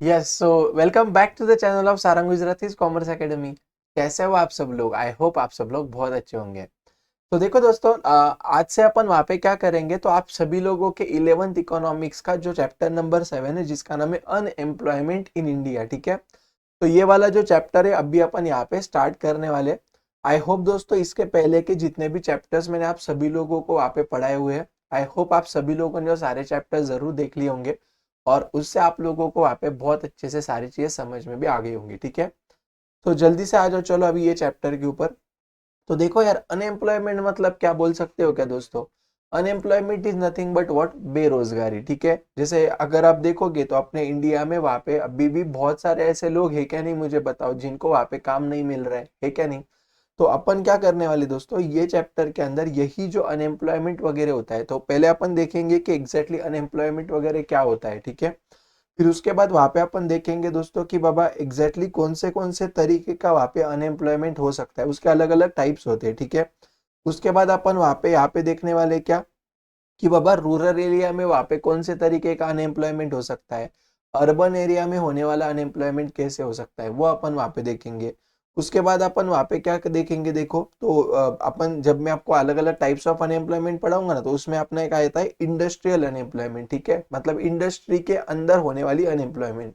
Yes so welcome back to the channel of Sarang Gujarati commerce academy. कैसे हो आप सब लोग? आई होप आप सब लोग बहुत अच्छे होंगे। तो देखो दोस्तों, आज से अपन वहाँ पे क्या करेंगे, तो आप सभी लोगों के 11th इकोनॉमिक्स का जो चैप्टर नंबर 7 है जिसका नाम है अनएम्प्लॉयमेंट इन इंडिया, ठीक है। तो ये वाला जो चैप्टर है अभी अपन यहाँ पे स्टार्ट करने वाले। आई होप दोस्तों इसके पहले के जितने भी चैप्टर्स मैंने आप सभी लोगों को वहाँ पे पढ़ाए हुए हैं, आई होप आप सभी लोगों ने वो सारे चैप्टर जरूर देख लिए होंगे और उससे आप लोगों को वहाँ पे बहुत अच्छे से सारी चीजें समझ में भी आ गई होंगी, ठीक है। तो जल्दी से आ जाओ, चलो अभी ये चैप्टर के ऊपर। तो देखो यार, अनएम्प्लॉयमेंट मतलब क्या बोल सकते हो क्या दोस्तों? Unemployment is nothing but what, बेरोजगारी, ठीक है। जैसे अगर आप देखोगे तो अपने इंडिया में वहां पे अभी भी बहुत सारे ऐसे लोग हैं क्या नहीं, मुझे बताओ, जिनको वहां पे काम नहीं मिल रहा है क्या नहीं। तो अपन क्या करने वाले दोस्तों, ये चैप्टर के अंदर यही जो अनएम्प्लॉयमेंट वगैरह होता है, तो पहले अपन देखेंगे कि एग्जैक्टली अनएम्प्लॉयमेंट वगैरह क्या होता है, ठीक है। फिर उसके बाद वहां पे अपन देखेंगे दोस्तों कि बाबा एग्जैक्टली कौन से तरीके का वहां पे अनएम्प्लॉयमेंट हो सकता है, उसके अलग अलग टाइप्स होते हैं, ठीक है। उसके बाद अपन वहां पे यहाँ पे देखने वाले क्या, कि बाबा रूरल एरिया में वहां पे कौन से तरीके का अनएम्प्लॉयमेंट हो सकता है, अर्बन एरिया में होने वाला अनएम्प्लॉयमेंट कैसे हो सकता है, वो अपन वहां पे देखेंगे। उसके बाद अपन वहां पे क्या देखेंगे, देखो तो अपन जब मैं आपको अलग अलग टाइप्स ऑफ अनएम्प्लॉयमेंट पढ़ाऊंगा ना, तो उसमें अपना एक आता है इंडस्ट्रियल अनएम्प्लॉयमेंट, ठीक है, मतलब इंडस्ट्री के अंदर होने वाली अनएम्प्लॉयमेंट।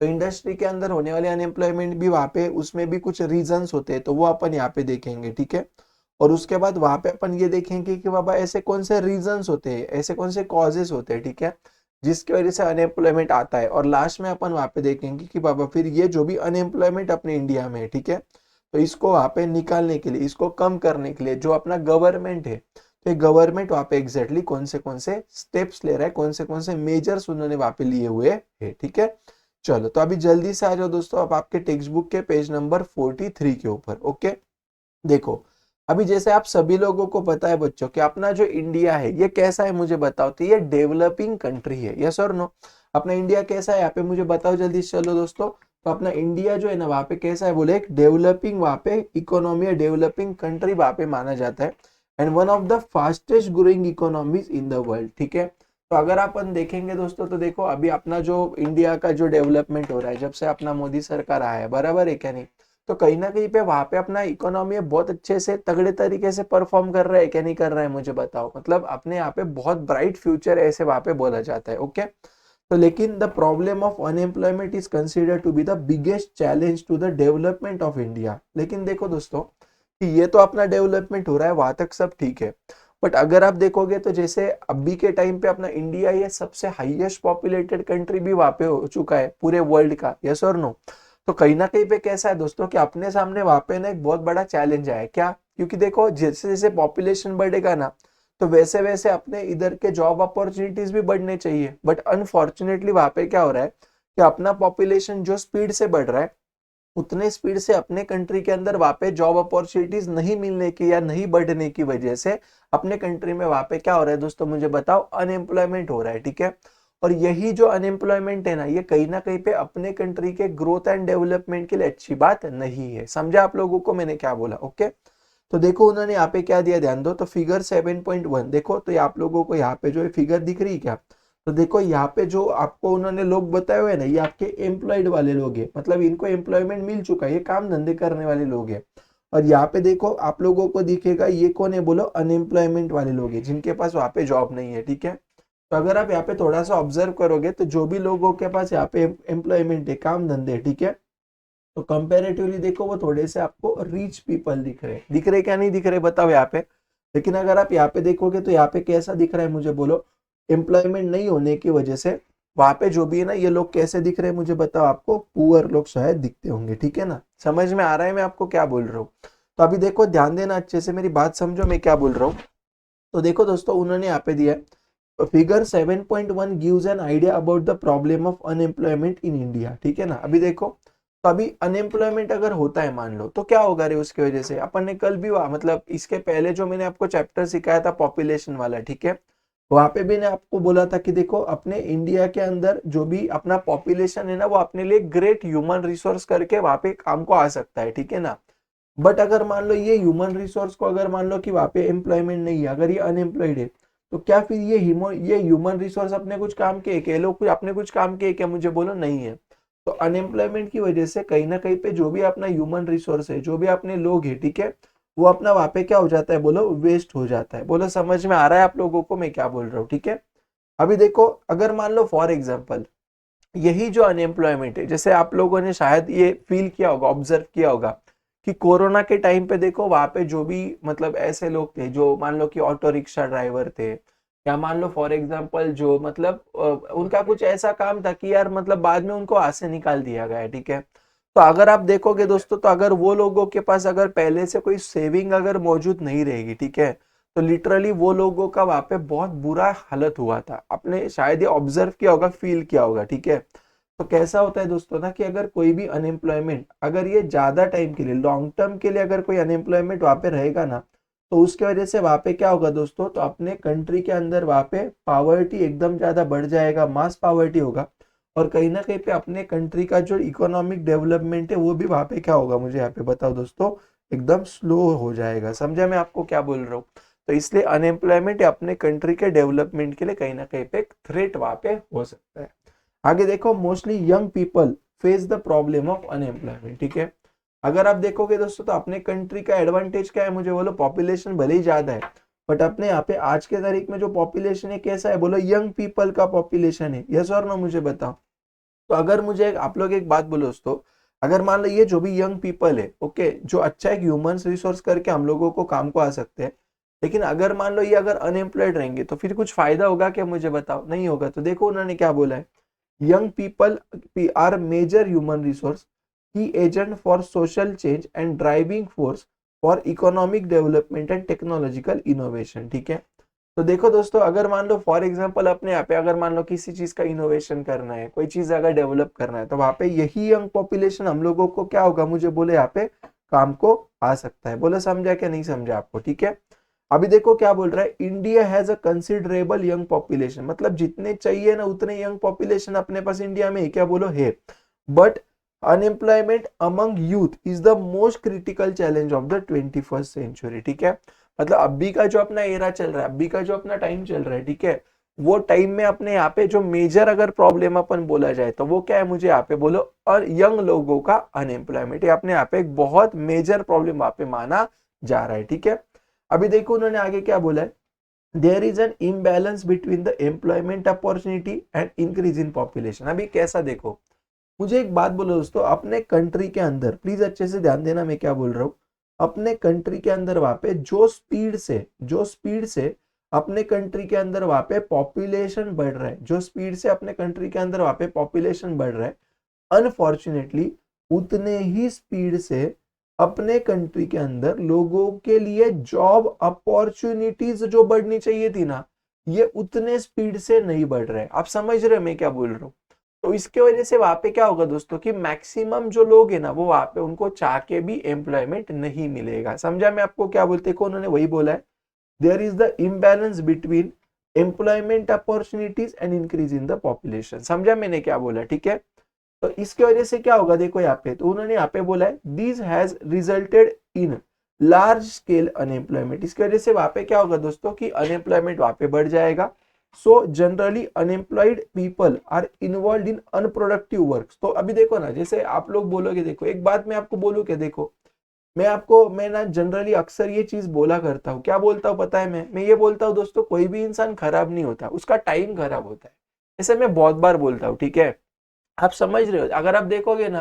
तो इंडस्ट्री के अंदर होने वाले अनएम्प्लॉयमेंट भी वहां पे उसमें भी कुछ रीजंस होते हैं, तो वो अपन यहाँ पे देखेंगे, ठीक है। और उसके बाद वहां पे अपन ये देखेंगे कि बाबा ऐसे कौन से रीजंस होते हैं, ऐसे कौन से कॉजेस होते हैं, ठीक है, जिसकी वजह से अनएम्प्लॉयमेंट आता है। और लास्ट में अपन वहां पे देखेंगे कि बाबा फिर ये जो भी अनएम्प्लॉयमेंट अपने इंडिया में है, ठीक है, तो इसको वहां पे निकालने के लिए, इसको कम करने के लिए जो अपना गवर्नमेंट है, तो ये गवर्नमेंट वहां पे एग्जैक्टली कौन से स्टेप्स ले रहा है, कौन से मेजर्स उन्होंने वहां पे लिए हुए है, ठीक है। चलो तो अभी जल्दी से आ जाओ दोस्तों, अब आपके टेक्स्ट बुक के पेज नंबर 43 के ऊपर, ओके। देखो, अभी जैसे आप सभी लोगों को पता है बच्चों कि अपना जो इंडिया है ये कैसा है, मुझे बताओ, तो ये डेवलपिंग कंट्री है, यस और नो? अपना इंडिया कैसा है यहाँ पे मुझे बताओ जल्दी से। चलो दोस्तों, तो अपना इंडिया जो है ना वहाँ पे कैसा है, बोले एक डेवलपिंग वहाँ पे इकोनॉमी, डेवलपिंग कंट्री वहाँ पे माना जाता है, and one of the fastest growing economies in the world, ठीक है। तो अगर अपन देखेंगे दोस्तों, तो देखो अभी अपना जो इंडिया का जो डेवलपमेंट हो रहा है जब से अपना मोदी सरकार आया है, बराबर है क्या नहीं, तो कहीं ना कहीं पे वहां पे अपना इकोनॉमी बहुत अच्छे से तगड़े तरीके से परफॉर्म कर रहा है क्या नहीं कर रहा है, मुझे बताओ, मतलब अपने यहाँ पे बहुत ब्राइट फ्यूचर है ऐसे वहां पे बोला जाता है, ओके। तो लेकिन the problem of unemployment is considered to be the biggest challenge to the development of India. लेकिन देखो दोस्तों कि ये तो अपना डेवलपमेंट हो रहा है, वहां तक सब ठीक है, बट अगर आप देखोगे तो जैसे अभी के टाइम पे अपना इंडिया ये सबसे हाईएस्ट पॉपुलेटेड कंट्री भी वहां पे हो चुका है पूरे वर्ल्ड का, यस और नो? तो कहीं ना कहीं पे कैसा है दोस्तों कि अपने सामने वहां पे ना एक बहुत बड़ा चैलेंज है, क्या? क्योंकि देखो जैसे जैसे पॉपुलेशन बढ़ेगा ना, तो वैसे वैसे अपने इधर के जॉब अपॉर्चुनिटीज भी बढ़ने चाहिए, बट अनफॉर्चुनेटली वहां पे क्या हो रहा है कि अपना पॉपुलेशन जो स्पीड से बढ़ रहा है, उतने स्पीड से अपने कंट्री के अंदर वहां पे जॉब अपॉर्चुनिटीज नहीं मिलने की या नहीं बढ़ने की वजह से अपने कंट्री में वहां पे क्या हो रहा है दोस्तों, मुझे बताओ, अनएम्प्लॉयमेंट हो रहा है, ठीक है। और यही जो अनएम्प्लॉयमेंट है ना, ये कहीं ना कहीं पे अपने कंट्री के ग्रोथ एंड डेवलपमेंट के लिए अच्छी बात नहीं है। समझा आप लोगों को मैंने क्या बोला? ओके। तो देखो उन्होंने यहाँ पे क्या दिया, ध्यान दो, तो फिगर 7.1 देखो, तो ये आप लोगों को यहाँ पे जो फिगर दिख रही है क्या, तो देखो यहाँ पे जो आपको उन्होंने लोग बताए हुए हैं ना, ये आपके एम्प्लॉयड वाले लोग हैं, मतलब इनको एम्प्लॉयमेंट मिल चुका है, ये काम धंधे करने वाले लोग हैं। और यहाँ पे देखो आप लोगों को दिखेगा ये कौन है, बोलो, अनएम्प्लॉयमेंट वाले लोग हैं, जिनके पास वहां पे जॉब नहीं है, ठीक है। तो अगर आप यहाँ पे थोड़ा सा ऑब्जर्व करोगे तो जो भी लोगों के पास यहाँ पे एम्प्लॉयमेंट है, काम धंधे, ठीक है, तो कंपेरेटिवली देखो वो थोड़े से आपको रिच पीपल दिख रहे क्या नहीं दिख रहे, बताओ यहाँ पे। लेकिन अगर आप यहाँ पे देखोगे तो यहाँ पे कैसा दिख रहा है, मुझे बोलो, एम्प्लॉयमेंट नहीं होने की वजह से वहां पे जो भी है ना, ये लोग कैसे दिख रहे हैं, मुझे बताओ, आपको पुअर लोग शायद दिखते होंगे, ठीक है ना। समझ में आ रहा है मैं आपको क्या बोल रहा हूँ? तो अभी देखो ध्यान देना अच्छे से, मेरी बात समझो मैं क्या बोल रहा हूँ। तो देखो दोस्तों उन्होंने यहाँ पे दिया है, figure 7.1 gives an idea about the problem of unemployment in India, ठीक है ना। अभी देखो, तो अभी अनएम्प्लॉयमेंट अगर होता है मान लो, तो क्या होगा रे उसकी वजह से, अपन ने कल भी हुआ, मतलब इसके पहले जो मैंने आपको चैप्टर सिखाया था पॉपुलेशन वाला, ठीक है, वहां पे भी ने आपको बोला था कि देखो अपने इंडिया के अंदर जो भी अपना पॉपुलेशन है ना, वो अपने लिए ग्रेट ह्यूमन रिसोर्स करके वहां पे काम को आ सकता है, ठीक है ना। बट अगर मान लो ये ह्यूमन रिसोर्स को अगर मान लो कि वहां पे एम्प्लॉयमेंट नहीं है, अगर ये अनएम्प्लॉयड है, तो क्या फिर ये ह्यूमन रिसोर्स अपने कुछ काम के, ये लोग अपने कुछ काम के क्या, मुझे बोलो, नहीं है। तो अनएम्प्लॉयमेंट की वजह से कहीं ना कहीं पे जो भी अपना ह्यूमन रिसोर्स है, जो भी अपने लोग है, ठीक है, वो अपना वहां पे क्या हो जाता है बोलो, वेस्ट हो जाता है। बोलो समझ में आ रहा है आप लोगों को मैं क्या बोल रहा हूँ, ठीक है। अभी देखो, अगर मान लो फॉर एग्जाम्पल यही जो अनएम्प्लॉयमेंट है, जैसे आप लोगों ने शायद ये फील किया होगा, ऑब्जर्व किया होगा कि कोरोना के टाइम पे देखो वहां पे जो भी मतलब ऐसे लोग थे जो मान लो कि ऑटो रिक्शा ड्राइवर थे, या मान लो फॉर एग्जांपल जो मतलब उनका कुछ ऐसा काम था कि यार मतलब बाद में उनको हाथ से निकाल दिया गया, ठीक है। तो अगर आप देखोगे दोस्तों, तो अगर वो लोगों के पास अगर पहले से कोई सेविंग अगर मौजूद नहीं रहेगी, ठीक है, तो लिटरली वो लोगों का वहां पे बहुत बुरा हालत हुआ था। आपने शायद ये ऑब्जर्व किया होगा, फील किया होगा, ठीक है। तो कैसा होता है दोस्तों ना कि अगर कोई भी अनएम्प्लॉयमेंट अगर ये ज्यादा टाइम के लिए, लॉन्ग टर्म के लिए अगर कोई अनएम्प्लॉयमेंट वहां पे रहेगा ना, तो उसके वजह से वहां पे क्या होगा दोस्तों, तो अपने कंट्री के अंदर वहां पे पावर्टी एकदम ज्यादा बढ़ जाएगा, मास पावर्टी होगा। और कहीं ना कहीं पे अपने कंट्री का जो इकोनॉमिक डेवलपमेंट है वो भी वहां पे क्या होगा, मुझे यहाँ पे बताओ दोस्तों, एकदम स्लो हो जाएगा। समझा मैं आपको क्या बोल रहा हूँ। तो इसलिए अनएम्प्लॉयमेंट अपने कंट्री के डेवलपमेंट के लिए कहीं ना कहीं पे एक थ्रेट वहां पे हो सकता है। आगे देखो, mostly young people face the problem of unemployment, ठीक है। अगर आप देखोगे दोस्तों, तो अपने कंट्री का एडवांटेज क्या है, मुझे बोलो, पॉपुलेशन भले ही ज्यादा है, बट अपने यहाँ पे आज के तारीख में जो पॉपुलेशन है कैसा है बोलो, यंग पीपल का पॉपुलेशन है, यस और नो, मुझे बताओ। तो अगर मुझे आप लोग एक बात बोलो दोस्तों, अगर मान लो ये जो भी यंग पीपल है, ओके, जो अच्छा एक ह्यूमन रिसोर्स करके हम लोगों को काम को आ सकते हैं, लेकिन अगर मान लो ये अगर अनएम्प्लॉयड रहेंगे तो फिर कुछ फायदा होगा क्या, मुझे बताओ, नहीं होगा। तो देखो उन्होंने क्या बोला है, young people are major human resource, key agent for social change and driving force for economic development and technological innovation, ठीक है। तो देखो दोस्तों, अगर मान लो फॉर एग्जांपल अपने यहाँ पे अगर मान लो किसी चीज का इनोवेशन करना है, कोई चीज अगर डेवलप करना है, तो वहां पे यही यंग पॉपुलेशन हम लोगों को क्या होगा, मुझे बोले यहाँ पे काम को आ सकता है। बोले समझा क्या नहीं समझा आपको, ठीक है। अभी देखो क्या बोल रहा है, India has a considerable young population, मतलब जितने चाहिए ना उतने यंग पॉपुलेशन अपने पास इंडिया में क्या बोलो है। But unemployment among youth is the most critical challenge of the 21st century, ठीक है। मतलब अभी का जो अपना एरा चल रहा है, अभी का जो अपना टाइम चल रहा है, ठीक है, वो टाइम में अपने यहाँ पे जो मेजर अगर प्रॉब्लम अपन बोला जाए तो वो क्या है, मुझे यहाँ पे बोलो, और यंग लोगों का अनएम्प्लॉयमेंट, ये अपने यहाँ पे एक बहुत मेजर प्रॉब्लम वहां पे माना जा रहा है, ठीक है। अभी देखो उन्होंने आगे क्या बोला है, there is an imbalance between the employment opportunity and increase in population. अभी कैसा, देखो मुझे एक बात बोलो दोस्तों, अपने कंट्री के अंदर प्लीज अच्छे से ध्यान देना मैं क्या बोल रहा हूँ, अपने कंट्री के अंदर वहां पे जो स्पीड से अपने कंट्री के अंदर वहां पे पॉपुलेशन बढ़ रहा है, जो स्पीड से अपने कंट्री के अंदर वहां पे पॉपुलेशन बढ़ रहा है, अनफॉर्चुनेटली उतने ही स्पीड से अपने कंट्री के अंदर लोगों के लिए जॉब अपॉर्चुनिटीज जो बढ़नी चाहिए थी ना, ये उतने स्पीड से नहीं बढ़ रहे। आप समझ रहे हो मैं क्या बोल रहा हूँ। तो इसके वजह से वहां पे क्या होगा दोस्तों कि मैक्सिमम जो लोग है ना, वो वहां पे उनको चाह के भी एम्प्लॉयमेंट नहीं मिलेगा। समझा मैं आपको क्या बोलते को, उन्होंने वही बोला है, there is the imbalance between employment opportunities and increase in the population. समझा मैंने क्या बोला, ठीक है। तो इसके वजह से क्या होगा, देखो यहाँ पे, तो उन्होंने यहाँ पे बोला है, this has resulted in large scale unemployment. इसकी वजह से वहां पे क्या होगा दोस्तों कि अनएम्प्लॉयमेंट वहां पे बढ़ जाएगा। So generally unemployed people are involve in unproductive work. तो अभी देखो ना, जैसे आप लोग बोलोगे, देखो एक बात मैं आपको बोलूं क्या, देखो मैं ना जनरली अक्सर ये चीज बोला करता हूँ, क्या बोलता हूँ पता है, मैं ये बोलता हूँ दोस्तों, कोई भी इंसान खराब नहीं होता, उसका टाइम खराब होता है। ऐसे मैं बहुत बार बोलता हूँ, ठीक है। आप समझ रहे हो, अगर आप देखोगे ना,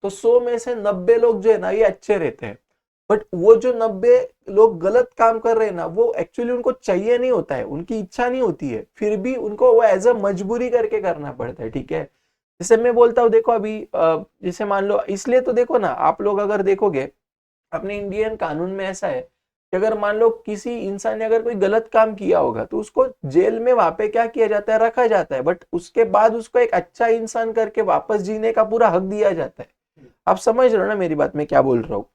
तो 100 में से 90 लोग जो है ना ये अच्छे रहते हैं, बट वो जो 90 लोग गलत काम कर रहे हैं ना, वो एक्चुअली उनको चाहिए नहीं होता है, उनकी इच्छा नहीं होती है, फिर भी उनको वो एज अ मजबूरी करके करना पड़ता है, ठीक है। जैसे मैं बोलता हूँ, देखो अभी जैसे मान लो, इसलिए तो देखो ना, आप लोग अगर देखोगे अपने इंडियन कानून में ऐसा है कि अगर मान लो किसी इंसान ने अगर कोई गलत काम किया होगा, तो उसको जेल में वहां पे क्या किया जाता है, रखा जाता है, बट उसके बाद उसको एक अच्छा इंसान करके वापस जीने का पूरा हक दिया जाता है। आप समझ रहे हो ना मेरी बात, मैं क्या बोल रहा हूँ।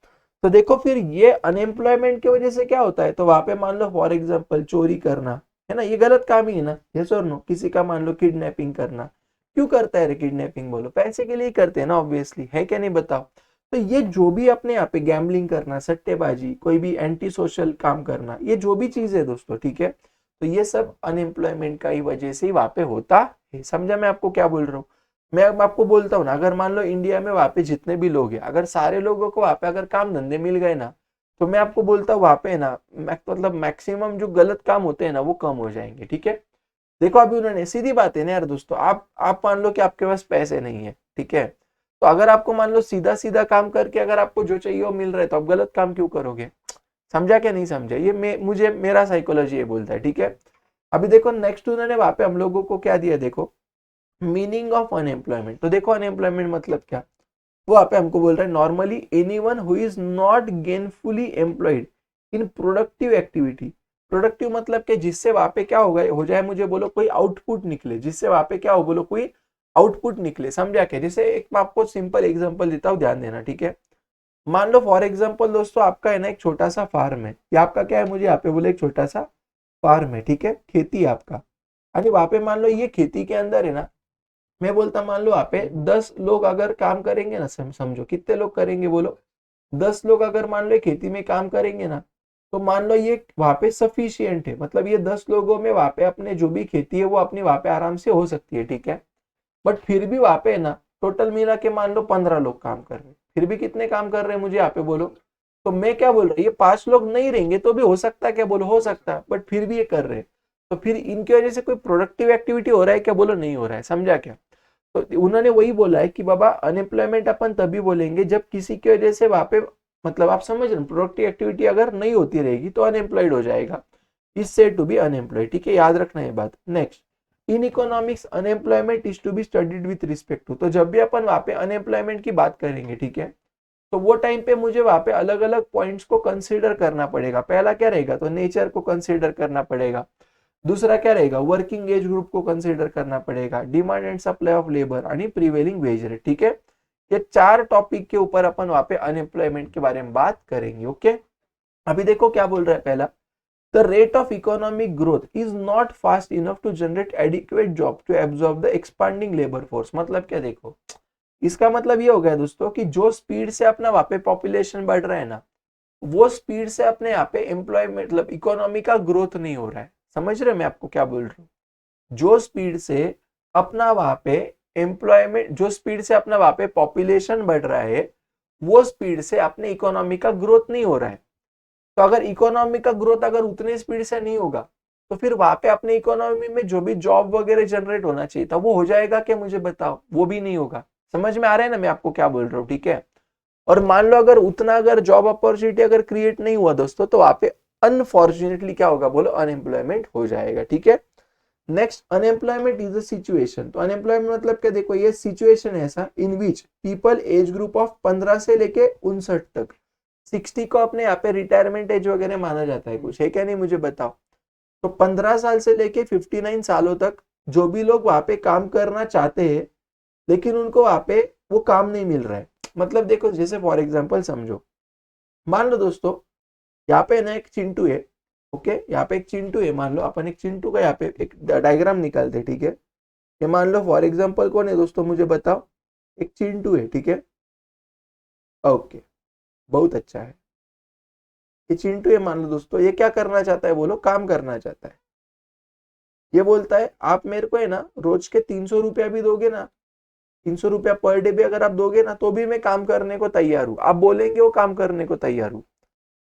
तो देखो फिर ये अनएम्प्लॉयमेंट की वजह से क्या होता है, तो वहां पे मान लो फॉर एग्जाम्पल चोरी करना है ना, ये गलत काम ही है ना, यस और नो। किसी का मान लो किडनैपिंग करना, क्यों करता है रे किडनैपिंग, बोलो पैसे के लिए करते हैं ना, ऑब्वियसली, है क्या नहीं बताओ। तो ये जो भी अपने यहाँ पे गैम्बलिंग करना, सट्टेबाजी, कोई भी एंटी सोशल काम करना, ये जो भी चीज है दोस्तों, ठीक है, तो ये सब अनएम्प्लॉयमेंट का ही वजह से ही वहां पे होता है। समझा मैं आपको क्या बोल रहा हूँ। मैं अब आपको बोलता हूँ ना, अगर मान लो इंडिया में वहाँ पे जितने भी लोग हैं, अगर सारे लोगों को वहाँ पे अगर काम धंधे मिल गए ना, तो मैं आपको बोलता हूँ वहाँ पे ना मतलब मैक्सिमम जो गलत काम होते हैं ना वो कम हो जाएंगे। ठीक है, देखो अभी उन्होंने, सीधी बात है ना यार दोस्तों, आप मान लो कि आपके पास पैसे नहीं है, ठीक है, तो अगर आपको मान लो सीधा सीधा काम करके अगर आपको जो चाहिए वो मिल रहा है, तो आप गलत काम क्यों करोगे? समझा क्या नहीं समझा? ये मुझे मेरा साइकोलॉजी ये बोलता है। ठीक है, अभी देखो नेक्स्ट उन्होंने वहां पे हम लोगों को क्या दिया, देखो मीनिंग ऑफ अनएम्प्लॉयमेंट। तो देखो अनएम्प्लॉयमेंट मतलब क्या, वो वहां पे हमको बोल रहा है normally anyone who is not gainfully employed in productive activity. Productive मतलब कि जिससे वहां पे क्या होगा, हो जाए, मुझे बोलो कोई आउटपुट निकले, जिससे वहां पे क्या हो, बोलो कोई आउटपुट निकले। समझा क्या? जैसे एक मैं आपको सिंपल एग्जांपल देता हूँ, ध्यान देना। ठीक है, मान लो फॉर एग्जांपल दोस्तों आपका है ना एक छोटा सा फार्म है, या आपका क्या है, मुझे यहाँ पे बोले एक छोटा सा फार्म है, ठीक है, खेती है आपका। अरे वहां पे मान लो ये खेती के अंदर है ना, मैं बोलता मान लो वहां पे 10 लोग अगर काम करेंगे ना, समझो कितने लोग करेंगे, बोलो 10 लोग अगर मान लो खेती में काम करेंगे ना, तो मान लो ये वहां पे सफिशियंट है, मतलब ये 10 लोगों में वहां पे अपने जो भी खेती है वो अपनी वहां पे आराम से हो सकती है। ठीक है, बट फिर भी वहां पे ना टोटल मिला के मान लो 15 लोग काम कर रहे हैं, फिर भी कितने काम कर रहे हैं मुझे यहाँ पे बोलो। तो मैं क्या बोल रहा हूँ, ये 5 लोग नहीं रहेंगे तो भी हो सकता है, क्या बोलो, हो सकता है, बट फिर भी ये कर रहे हैं, तो फिर इनकी वजह से कोई प्रोडक्टिव एक्टिविटी हो रहा है क्या, बोलो नहीं हो रहा है। समझा क्या? तो उन्होंने वही बोला है कि बाबा अनएम्प्लॉयमेंट अपन तभी बोलेंगे जब किसी की वजह से वहां पे, मतलब आप समझ रहे, प्रोडक्टिव एक्टिविटी अगर नहीं होती रहेगी तो अनएम्प्लॉयड हो जाएगा, is said to be unemployed. ठीक है, याद रखना ये बात। Next, in economics unemployment is to be studied with respect to. तो जब भी अपन वहां पे अनएम्प्लॉयमेंट की बात करेंगे, ठीक है, तो वो टाइम पे मुझे वहां पे अलग अलग पॉइंट्स को कंसीडर करना पड़ेगा। पहला क्या रहेगा, तो नेचर को कंसीडर करना पड़ेगा। दूसरा क्या रहेगा, वर्किंग एज ग्रुप को कंसीडर करना पड़ेगा, demand and supply of labour आणि प्रिवेलिंग वेज रेट। ठीक है, ये 4 टॉपिक के ऊपर अपन वहां पे अनएम्प्लॉयमेंट के बारे में बात करेंगे। ओके, अभी देखो क्या बोल रहा है पहला, the rate of economic growth is not fast enough to generate adequate job to absorb the expanding labour force. मतलब क्या, देखो इसका मतलब ये हो गया दोस्तों कि जो स्पीड से अपना वहां पे पॉपुलेशन बढ़ रहा है ना, वो स्पीड से अपने यहाँ पे एम्प्लॉयमेंट मतलब इकोनॉमी का ग्रोथ नहीं हो रहा है। समझ रहे मैं आपको क्या बोल रहा हूँ? जो स्पीड से अपना वहां पे एम्प्लॉयमेंट, जो स्पीड से अपना वहां पे पॉपुलेशन बढ़ रहा है, वो स्पीड से अपने इकोनॉमी का ग्रोथ नहीं हो रहा है। तो अगर इकोनॉमी का ग्रोथ अगर उतने स्पीड से नहीं होगा, तो फिर वहां पे अपने इकोनॉमी में जो भी जॉब वगैरह जनरेट होना चाहिए था वो हो जाएगा क्या, मुझे बताओ? वो भी नहीं होगा। समझ में आ रहा है ना मैं आपको क्या बोल रहा हूँ? ठीक है, और मान लो अगर उतना अगर जॉब अपॉर्चुनिटी अगर क्रिएट नहीं हुआ दोस्तों, तो वहां पे अनफॉर्चुनेटली क्या होगा, बोलो अनएम्प्लॉयमेंट हो जाएगा। ठीक है, next, unemployment is a situation. तो अनएम्प्लॉयमेंट मतलब क्या, देखो ये सिचुएशन है ऐसा in which people age group of 15 से लेके 59 तक, 60 को अपने यहाँ पे रिटायरमेंट एज वगैरह माना जाता है, कुछ है क्या नहीं मुझे बताओ। तो 15 साल से लेके 59 सालों तक जो भी लोग वहां पे काम करना चाहते हैं, लेकिन उनको वहां पे वो काम नहीं मिल रहा है। मतलब देखो जैसे फॉर एग्जाम्पल समझो, मान लो दोस्तों यहाँ पे ना एक चिंटू है। ओके, यहाँ पे एक चिंटू है, मान लो अपन एक चिंटू का यहाँ पे एक डायग्राम निकालते हैं। ठीक है, ये मान लो फॉर एग्जाम्पल कौन है दोस्तों, मुझे बताओ, एक चिंटू है। ठीक है, ओके, बहुत अच्छा है। ये चिंटू है मान लो दोस्तों, ये क्या करना चाहता है, बोलो काम करना चाहता है। ये बोलता है आप मेरे को है ना रोज के 300 रुपया भी दोगे ना, 300 रुपया पर डे भी अगर आप दोगे ना, तो भी मैं काम करने को तैयार हूँ। आप बोलेंगे वो काम करने को तैयार हूँ,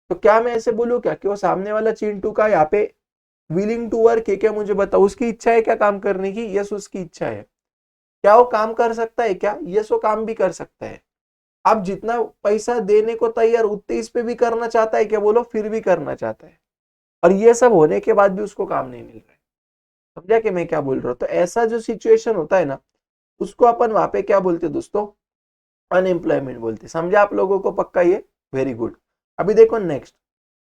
तो क्या मैं ऐसे बोलूँ क्या कि वो सामने वाला चिंटू का यहाँ पे विलिंग टू वर्क है क्या, मुझे बताओ? उसकी इच्छा है क्या काम करने की? यस, उसकी इच्छा है। क्या वो काम कर सकता है क्या? यस, वो काम भी कर सकता है। आप जितना पैसा देने को तैयार उतने इस पे भी करना चाहता है क्या, बोलो? फिर भी करना चाहता है, और ये सब होने के बाद भी उसको काम नहीं मिल रहा है। समझा कि मैं क्या बोल रहा हूँ? तो ऐसा जो सिचुएशन होता है ना, उसको अपन वहां पे क्या बोलते दोस्तों, अनएम्प्लॉयमेंट बोलते। समझा आप लोगों को पक्का ये? Very good. अभी देखो next,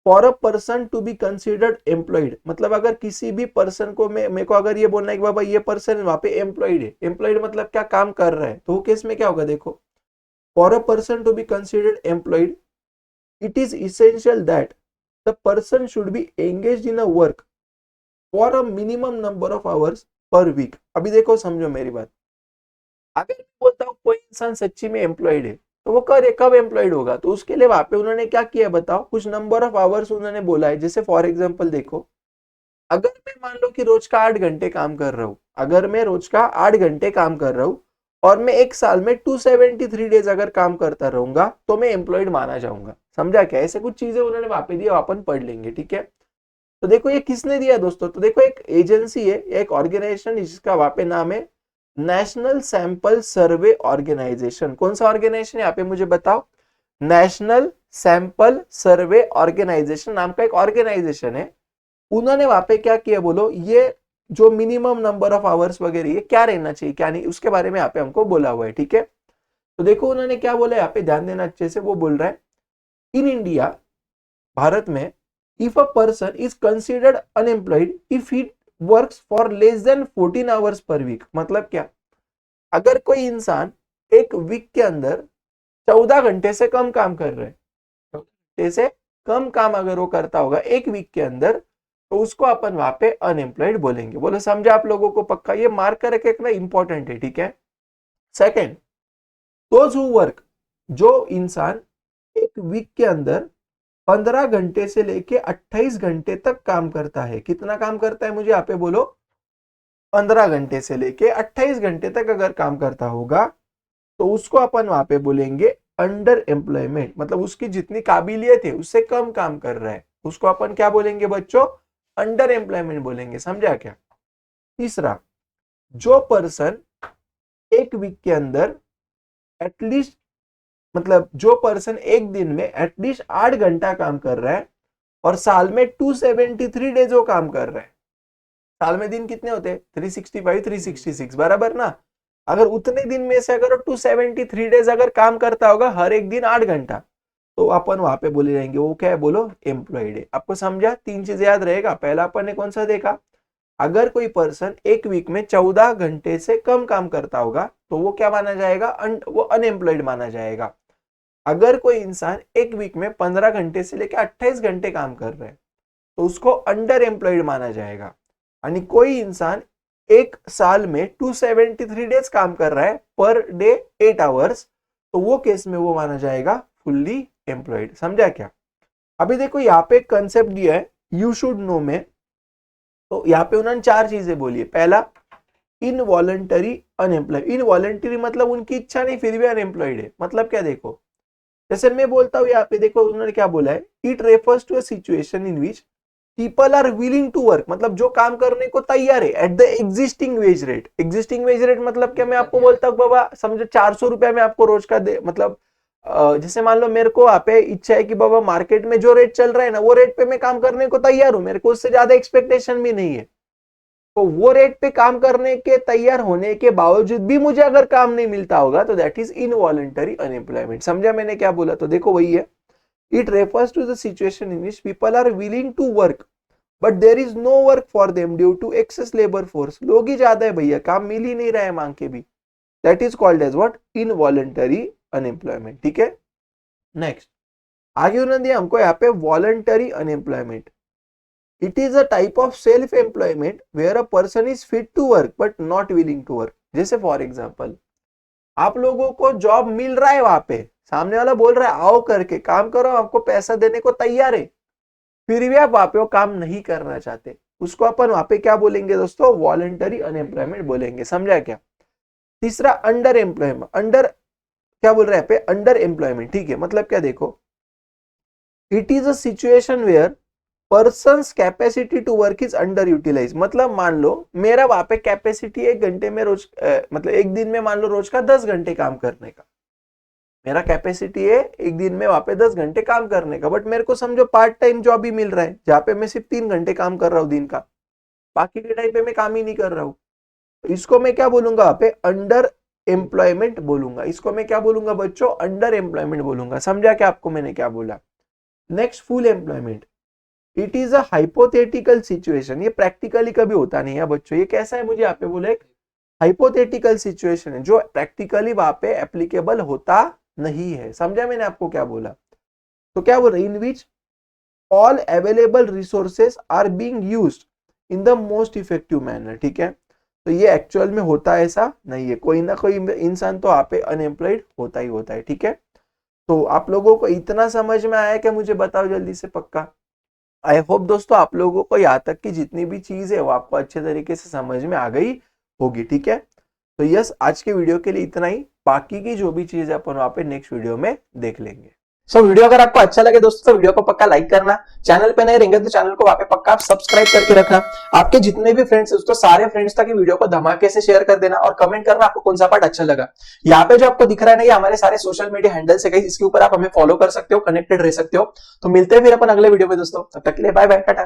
for a person to be considered employed, मतलब अगर किसी भी पर्सन को मेरे को अगर ये बोलना है कि बाबा ये पर्सन वहां पे एम्प्लॉयड है, एम्प्लॉयड मतलब क्या, काम कर रहा है, तो वो केस में क्या होगा, देखो for a person to be considered employed it is essential that the person should be engaged in a work for a minimum number of hours per week. अभी देखो समझो मेरी बात, अगर मैं बोलता हूँ कोई इंसान सच्ची में एम्प्लॉयड है, तो वो कब एम्प्लॉयड होगा, तो उसके लिए वहां पे उन्होंने क्या किया बताओ, कुछ नंबर ऑफ आवर्स उन्होंने बोला है। जैसे फॉर एग्जांपल देखो, अगर मैं मान लो कि रोज का 8 घंटे काम कर रहा हूं, अगर मैं रोज का 8 घंटे काम कर रहा हूं और मैं एक साल में 273 डेज अगर काम करता रहूंगा तो मैं एम्प्लॉयड माना जाऊंगा। समझा क्या? ऐसे कुछ चीजें उन्होंने वहां पे दिया, अपन पढ़ लेंगे, ठीक है। तो देखो ये किसने दिया दोस्तों, तो देखो एक एजेंसी है, एक ऑर्गेनाइजेशन जिसका वहां पे नाम है नेशनल सैंपल सर्वे ऑर्गेनाइजेशन। कौन सा ऑर्गेनाइजेशन यहाँ पे मुझे बताओ? नेशनल सैंपल सर्वे ऑर्गेनाइजेशन नाम का एक ऑर्गेनाइजेशन है। उन्होंने वहां पे क्या किया बोलो, ये जो मिनिमम नंबर ऑफ आवर्स वगैरह ये क्या रहना चाहिए क्या नहीं, उसके बारे में यहाँ पे हमको बोला हुआ है, ठीक है। तो देखो उन्होंने क्या बोला यहाँ पे, ध्यान देना अच्छे से। वो बोल रहा है इन इंडिया, भारत में, if a person is considered unemployed if he works for less than 14 hours per week. मतलब क्या? अगर कोई इंसान एक वीक के अंदर 14 घंटे से कम काम कर रहे हैं, घंटे से कम काम अगर वो करता होगा एक वीक के अंदर, तो उसको अपन वहां पे अनएम्प्लॉयड बोलेंगे। बोलो समझा आप लोगों को? पक्का ये मार्क करके रखना इंपॉर्टेंट है, ठीक है। सेकेंड, दोज हु वर्क, जो इंसान एक वीक के अंदर 15 घंटे से लेके 28 घंटे तक काम करता है। कितना काम करता है मुझे यहाँ पे बोलो? 15 घंटे से लेके 28 घंटे तक अगर काम करता होगा तो उसको अपन वहां पे बोलेंगे अंडर एम्प्लॉयमेंट। मतलब उसकी जितनी काबिलियत है उससे कम काम कर रहा है, उसको अपन क्या बोलेंगे बच्चों? अंडर एम्प्लॉयमेंट बोलेंगे। समझा क्या? तीसरा, जो पर्सन एक वीक के अंदर एटलीस्ट, मतलब जो पर्सन एक दिन में एटलीस्ट 8 घंटा काम कर रहा है और साल में 273 डेज वो काम कर रहा है। साल में दिन कितने होते हैं? 365, 366, बराबर ना। अगर उतने दिन में से अगर 273 डेज अगर काम करता होगा हर एक दिन 8 घंटा, तो अपन वहां पे बोले रहेंगे वो क्या है बोलो? एम्प्लॉयड है। आपको समझा? 3 चीजें याद रहेगा। पहला अपन ने कौन सा देखा? अगर कोई पर्सन एक वीक में 14 घंटे से कम काम करता होगा तो वो क्या माना जाएगा? वो अनएम्प्लॉयड माना जाएगा। अगर कोई इंसान एक वीक में 15 घंटे से लेकर 28 घंटे काम कर रहा है तो उसको अंडर एम्प्लॉयड माना जाएगा। यानी कोई इंसान एक साल में 273 डेज काम कर रहा है, पर डे 8 आवर्स, तो वो केस में वो माना जाएगा फुल्ली एम्प्लॉयड। समझा क्या? अभी देखो यहाँ पे एक कंसेप्ट दिया है यू शुड नो में। तो यहाँ पे उन्होंने 4 चीजें बोली है। पहला, इनवॉलंटरी अनएम्प्लॉयड। इनवॉलंटरी मतलब उनकी इच्छा नहीं फिर भी अनएम्प्लॉयड है। मतलब क्या? देखो जैसे मैं बोलता हूँ यहाँ पे, देखो उन्होंने क्या बोला है, it refers to a situation in which people are willing to work, मतलब जो काम करने को तैयार है at the existing wage rate. Existing wage rate मतलब क्या? मैं आपको बोलता हूँ बाबा समझो 400 रुपया मैं आपको रोज का दे, मतलब जैसे मान लो मेरे को आप इच्छा है कि बाबा मार्केट में जो रेट चल रहा है ना वो रेट पे मैं काम करने को तैयार हूं, मेरे को उससे ज्यादा एक्सपेक्टेशन भी नहीं है। तो वो रेट पे काम करने के तैयार होने के बावजूद भी मुझे अगर काम नहीं मिलता होगा तो दैट इज इनवॉलंटरी अनएम्प्लॉयमेंट। समझा मैंने क्या बोला? तो देखो वही है, it refers to the situation in which people are willing to work but there is no work for them due to excess labour force. लोग ही ज्यादा है भैया, काम मिल ही नहीं रहा है मांग के भी। That is called as what? Involuntary unemployment, ठीक है। नेक्स्ट, आगे उन्होंने दिया हमको यहाँ पे voluntary unemployment. It is a type of self employment where a person is fit to work but not willing to work. जैसे फॉर एग्जाम्पल, आप लोगों को जॉब मिल रहा है, वहां पे सामने वाला बोल रहा है आओ करके काम करो, आपको पैसा देने को तैयार है, फिर भी आप वहां पे वो काम नहीं करना चाहते, उसको अपन वहां पे क्या बोलेंगे दोस्तों? वॉलंटरी अनएम्प्लॉयमेंट बोलेंगे। समझा क्या? तीसरा, अंडर एम्प्लॉयमेंट। अंडर क्या बोल रहा है पे? अंडर एम्प्लॉयमेंट, ठीक है। मतलब क्या? देखो, it is a situation where person's capacity to work is under utilise. मतलब मान लो मेरा वहां पे कैपेसिटी एक घंटे में रोज मतलब एक दिन में मान लो रोज का 10 घंटे काम करने का, मेरा कैपेसिटी है एक दिन में वहां पे 10 घंटे काम करने का, बट मेरे को समझो पार्ट टाइम जॉब ही मिल रहा है जहां पे मैं सिर्फ 3 घंटे काम कर रहा हूँ दिन का, बाकी के टाइम पे मैं काम ही नहीं कर रहा हूँ। तो इसको मैं क्या बोलूंगा? वहां पे अंडर एम्प्लॉयमेंट बोलूंगा। इसको मैं क्या बोलूंगा बच्चों? अंडर एम्प्लॉयमेंट बोलूंगा। समझा क्या आपको मैंने क्या बोला? Next, full employment. It is a hypothetical situation. ये प्रैक्टिकली कभी होता नहीं है बच्चों। ये कैसा है मुझे यहाँ पे बोले? हाइपोथेटिकल सिचुएशन है जो प्रैक्टिकली वहां पे एप्लीकेबल होता नहीं है। समझा मैंने आपको क्या बोला? तो क्या बोल रहे? In which all available resources are being used in the most effective manner, ठीक है। तो ये एक्चुअल में होता ऐसा नहीं है, कोई ना कोई इंसान तो आप पे अनएम्प्लॉयड होता ही होता है, ठीक है। तो आप लोगों को इतना समझ में आया क्या? मुझे बताओ जल्दी से पक्का। आई होप दोस्तों आप लोगों को यहाँ तक की जितनी भी चीज है वो आपको अच्छे तरीके से समझ में आ गई होगी, ठीक है। तो यस, आज के वीडियो के लिए इतना ही। बाकी की जो भी चीजें अपन वहां पे नेक्स्ट वीडियो में देख लेंगे। वीडियो अगर आपको अच्छा लगे दोस्तों तो वीडियो को पक्का लाइक करना, चैनल पे नए रहेंगे तो चैनल को वहां पे पक्का आप सब्सक्राइब करके रखना। आपके जितने भी फ्रेंड्स दोस्तों सारे फ्रेंड्स तक वीडियो को धमाके से शेयर कर देना और कमेंट करना आपको कौन सा पार्ट अच्छा लगा। यहाँ पे जो आपको दिख रहा है ना, ये हमारे सारे सोशल मीडिया हैंडल्स है गाइस, इसके ऊपर आप हमें फॉलो कर सकते हो, कनेक्टेड रह सकते हो। तो मिलते हैं फिर अपन अगले वीडियो में दोस्तों, तब तक के लिए बाय बाय, टाटा।